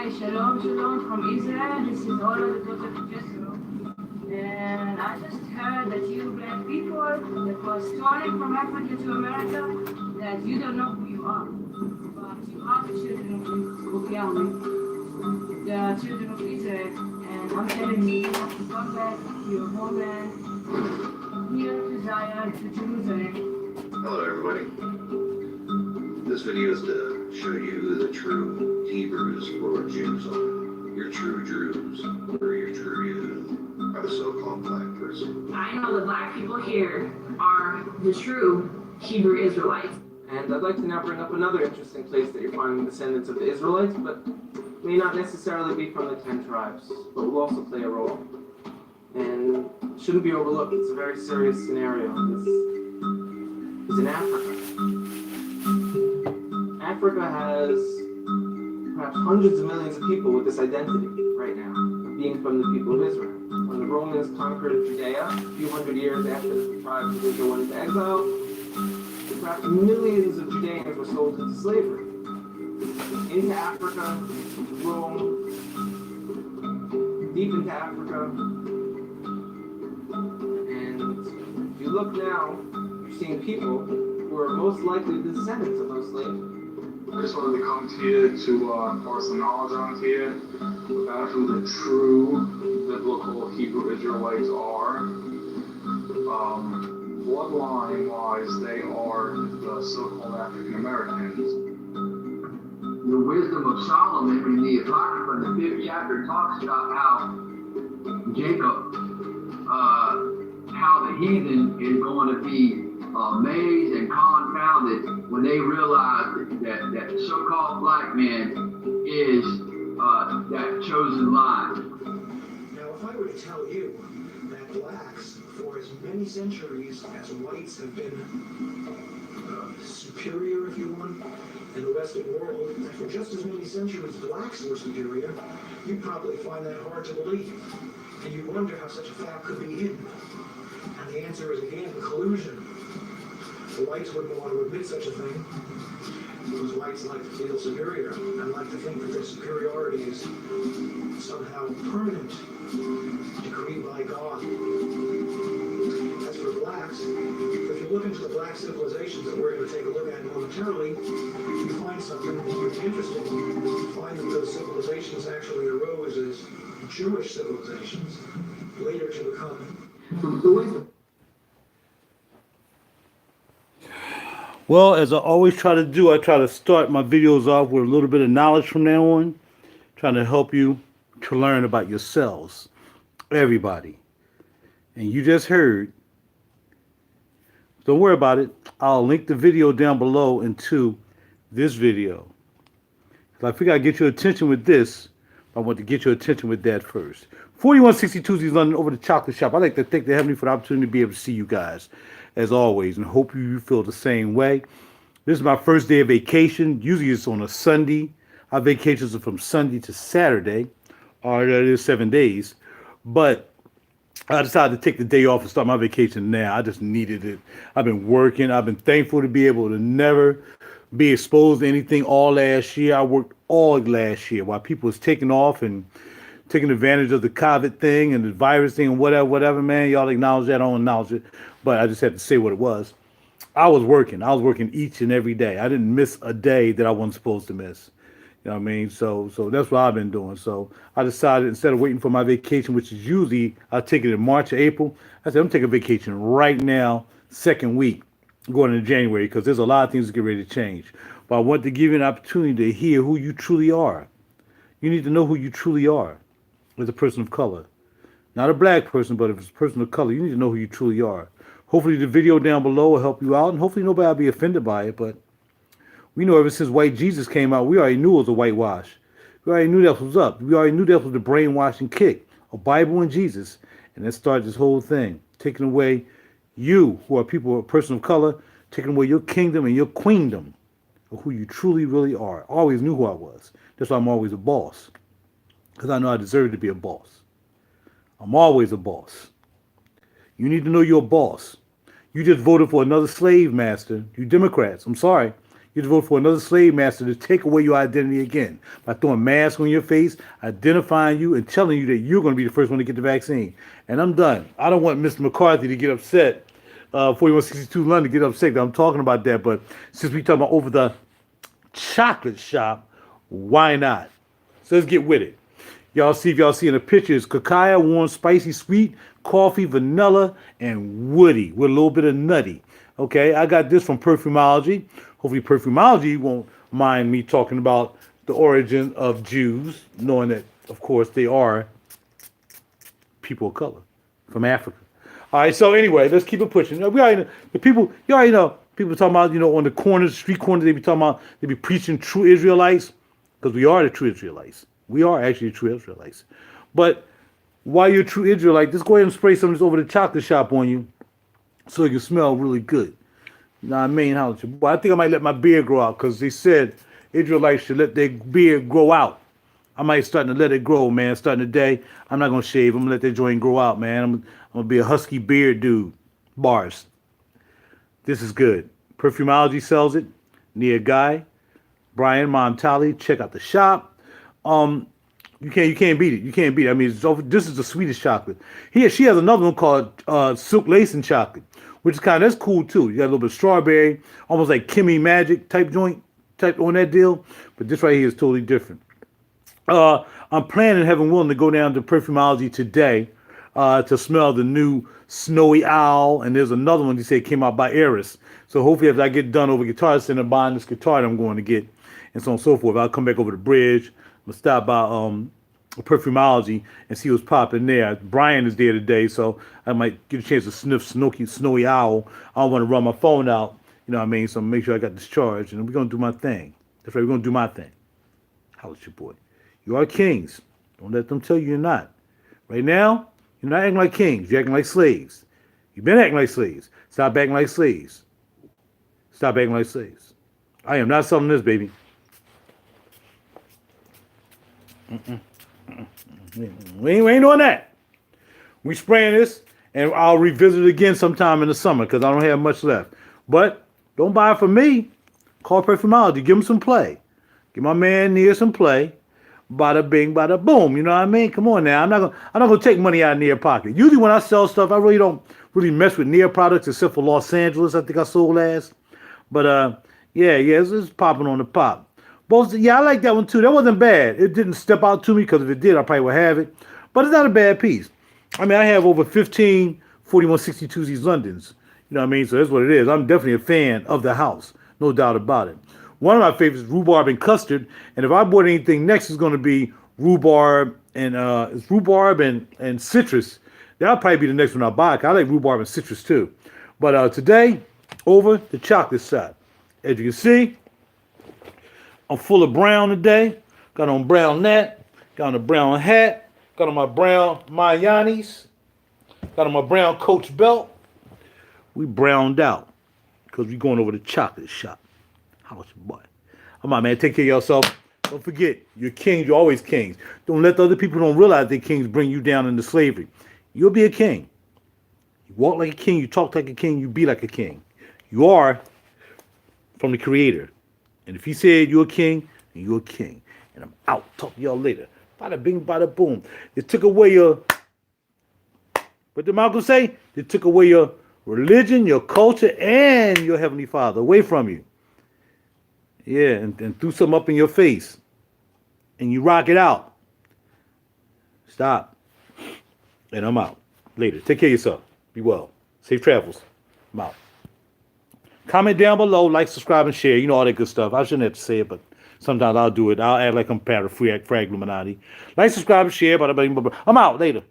Hi, shalom, shalom from Israel. This is Ola, the daughter of Jethro. And I just heard that you black people that was stolen from Africa to America, that you don't know who you are. But you are the children of Yahweh, the children of Israel. And I'm telling you, you have to come back to your homeland, here to Zion, to Jerusalem. Hello everybody. This video is to show you who the true Hebrews or Jews are. Your true Jews or your true Jews are the so-called black person. I know the black people here are the true Hebrew Israelites. And I'd like to now bring up another interesting place that you're finding descendants of the Israelites, but may not necessarily be from the 10 tribes, but will also play a role. And shouldn't be overlooked. It's a very serious scenario. This is in Africa. Africa has perhaps hundreds of millions of people with this identity right now, being from the people of Israel. When the Romans conquered Judea, a few hundred years after the tribes of Israel went into exile, perhaps millions of Judeans were sold into slavery. Into Africa, Rome, deep into Africa. And if you look now, you're seeing people who are most likely the descendants of those slaves. I just wanted to come to you to impart some knowledge on to you about who the true biblical Hebrew Israelites are. Bloodline-wise, they are the so-called African Americans. The wisdom of Solomon in the Apocrypha in the 5th chapter talks about how Jacob, how the heathen is going to be amazed and confounded when they realize that the so-called black man is that chosen line. Now, if I were to tell you that blacks, for as many centuries as whites have been superior, if you want, in the Western world, and for just as many centuries blacks were superior, you'd probably find that hard to believe. And you wonder how such a fact could be hidden. And the answer is, again, collusion. The whites wouldn't want to admit such a thing, because whites like to feel superior and like to think that their superiority is somehow permanent, decreed by God. As for blacks, if you look into the black civilizations that we're going to take a look at momentarily, you find something really interesting. You find that those civilizations actually arose as Jewish civilizations, later to become. Well, as I always try to do, I try to start my videos off with a little bit of knowledge from now on, trying to help you to learn about yourselves, everybody. And you just heard, don't worry about it. I'll link the video down below into this video. I figure I'd get your attention with this. I want to get your attention with that first. 4162 East London, over the chocolate shop. I'd like to thank the Heavenly for the opportunity to be able to see you guys, as always, and hope you feel the same way. This is my first day of vacation. Usually it's on a Sunday. Our vacations are from Sunday to Saturday, or that is 7 days. But I decided to take the day off and start my vacation now. I just needed it. I've been working. I've been thankful to be able to never be exposed to anything all last year. I worked all last year while people was taking off and taking advantage of the COVID thing and the virus thing and whatever, man. Y'all acknowledge that. I don't acknowledge it, but I just had to say what it was. I was working each and every day. I didn't miss a day that I wasn't supposed to miss. You know what I mean? So that's what I've been doing. So I decided, instead of waiting for my vacation, which is usually I take it in March or April, I said I'm taking a vacation right now, second week, going into January, because there's a lot of things that get ready to change. But I want to give you an opportunity to hear who you truly are. You need to know who you truly are as a person of color. Not a black person, but if it's a person of color, you need to know who you truly are. Hopefully the video down below will help you out, and hopefully nobody will be offended by it, but we know ever since White Jesus came out, we already knew it was a whitewash. We already knew that was up. We already knew that was the brainwashing kick. A Bible and Jesus. And that started this whole thing. Taking away you, who are people, a person of color, taking away your kingdom and your queendom of who you truly, really are. I always knew who I was. That's why I'm always a boss. Because I know I deserve to be a boss. I'm always a boss. You need to know you're a boss. You just voted for another slave master. You Democrats, I'm sorry. You have to vote for another slave master to take away your identity again by throwing masks on your face, identifying you, and telling you that you're going to be the first one to get the vaccine. And I'm done. I don't want Mr. McCarthy to get upset, 4162 London to get upset that I'm talking about that. But since we talking about over the chocolate shop, why not? So let's get with it. Y'all see, if y'all see in the pictures, cacao, warm, spicy, sweet, coffee, vanilla, and woody with a little bit of nutty. Okay, I got this from Perfumology. Hopefully Perfumology won't mind me talking about the origin of Jews, knowing that, of course, they are people of color from Africa. All right, so anyway, let's keep it pushing. We already know, you already know, people talking about, on the corners, street corners, they be talking about, they be preaching true Israelites, because we are the true Israelites. We are actually the true Israelites. But while you're a true Israelite, just go ahead and spray some of this over the chocolate shop on you so it can smell really good. You know what I mean? But I think I might let my beard grow out because they said Israelites should let their beard grow out. I might start to let it grow, man. Starting today, I'm not going to shave. I'm going to let that joint grow out, man. I'm going to be a husky beard dude. Bars. This is good. Perfumology sells it. Nia Guy. Brian Montali. Check out the shop. You can't beat it. You can't beat it. I mean, this is the sweetest chocolate. She has another one called Silk Lace and Chocolate, which is that's cool too. You got a little bit of strawberry, almost like Kimmy Magic type on that deal. But this right here is totally different. I'm planning, heaven willing, to go down to Perfumology today to smell the new Snowy Owl, and there's another one they say came out by Eris. So hopefully, if I get done over Guitar Center buying this guitar that I'm going to get, and so on and so forth, I'll come back over the bridge. I'm gonna stop by Perfumology and see what's popping there. Brian is there today, so I might get a chance to sniff Snowy Owl. I don't want to run my phone out, you know what I mean? So make sure I got this charged, and we're gonna do my thing. That's right, we're gonna do my thing. How's your boy? You are kings. Don't let them tell you you're not. Right now, you're not acting like kings. You're acting like slaves. You've been acting like slaves. Stop acting like slaves. Stop acting like slaves. I am not selling this, baby. We ain't doing that. We spraying this, and I'll revisit it again sometime in the summer because I don't have much left. But don't buy it from me. Call Perfumology. Give them some play. Give my man Nia some play. Bada bing, bada boom. You know what I mean? Come on now. I'm not gonna take money out of Nia pocket. Usually when I sell stuff, I really don't mess with Nia products except for Los Angeles. I think I sold last. But it's popping on the pop. I like that one too. That wasn't bad. It didn't step out to me because if it did, I probably would have it. But it's not a bad piece. I mean, I have over 15 4162 East Londons. You know what I mean? So that's what it is. I'm definitely a fan of the house. No doubt about it. One of my favorites is rhubarb and custard. And if I bought anything next, it's going to be rhubarb and citrus. That'll probably be the next one I buy. I like rhubarb and citrus too. But today, over the chocolate side. As you can see, I'm full of brown today. Got on brown net. Got on a brown hat. Got on my brown Mayanis. Got on my brown Coach belt. We browned out because we going over the chocolate shop. How's your boy? Come on, man. Take care of yourself. Don't forget, you're kings. You're always kings. Don't let the other people don't realize they're kings bring you down into slavery. You'll be a king. You walk like a king. You talk like a king. You be like a king. You are from the Creator. And if he said you're a king, then you're a king. And I'm out. Talk to y'all later. Bada bing, bada boom. They took away your, what did Malcolm say? They took away your religion, your culture, and your Heavenly Father away from you. Yeah, and threw something up in your face. And you rock it out. Stop. And I'm out. Later. Take care of yourself. Be well. Safe travels. I'm out. Comment down below, like, subscribe, and share. You know all that good stuff. I shouldn't have to say it, but sometimes I'll do it. I'll act like I'm part of Frag Illuminati. Like, subscribe, and share. I'm out. Later.